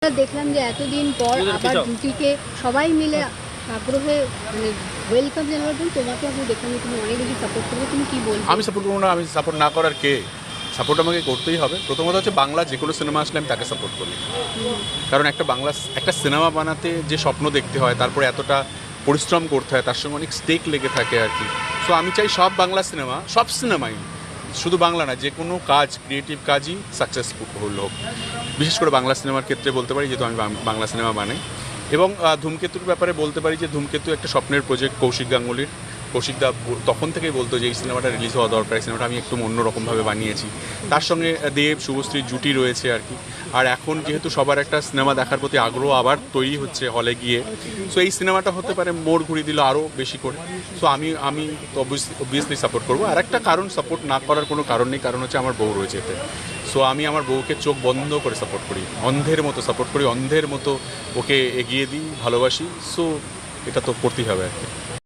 দেখলাম যে এতদিন পর আবার জুটিকে সবাই মিলে আগ্রহে মানে ওয়েলকাম জানাবেন। তোমাকে আমি দেখলাম তুমি অনেক বেশি সাপোর্ট করবে, তুমি কি বলবে? আমি সাপোর্ট করবো না? আমি সাপোর্ট না করার কে? সাপোর্ট আমাকে করতেই হবে। প্রথমত হচ্ছে বাংলা যে কোনো সিনেমা আসলে আমি তাকে সাপোর্ট করি, কারণ একটা সিনেমা বানাতে যে স্বপ্ন দেখতে হয়, তারপরে এতটা পরিশ্রম করতে হয়, তার সঙ্গে অনেক স্টেক লেগে থাকে আর কি। সো আমি চাই সব বাংলা সিনেমা, সব সিনেমাই, শুধু বাংলা না, যে কোনো কাজ, ক্রিয়েটিভ কাজই সাকসেসফুল হোক। বিশেষ করে বাংলা সিনেমার ক্ষেত্রে বলতে পারি, যেহেতু আমি বাংলা সিনেমা বানাই। এবং ধূমকেতুর ব্যাপারে বলতে পারি যে ধূমকেতু একটা স্বপ্নের প্রজেক্ট কৌশিক গাঙ্গুলির। কৌশিকদা তখন থেকেই বলতো যে এই সিনেমাটা রিলিজ হওয়া দরকার, এই সিনেমাটা আমি একটু অন্যরকমভাবে বানিয়েছি। তার সঙ্গে দেব, শুভশ্রীর জুটি রয়েছে আর কি। আর এখন যেহেতু সবার একটা সিনেমা দেখার প্রতি আগ্রহ আবার তৈরি হচ্ছে হলে গিয়ে, সো এই সিনেমাটা হতে পারে মোড় ঘুরিয়ে দিল আরও বেশি করে। সো আমি তো অবভিয়াসলি সাপোর্ট করবো। আর একটা কারণ, সাপোর্ট না করার কোনো কারণ নেই, কারণ হচ্ছে আমার বউ রয়েছে এতে। সো আমি আমার বউকে চোখ বন্ধ করে সাপোর্ট করি, অন্ধের মতো সাপোর্ট করি, অন্ধের মতো ওকে এগিয়ে দিই, ভালোবাসি। সো এটা তো করতেই হবে আর কি।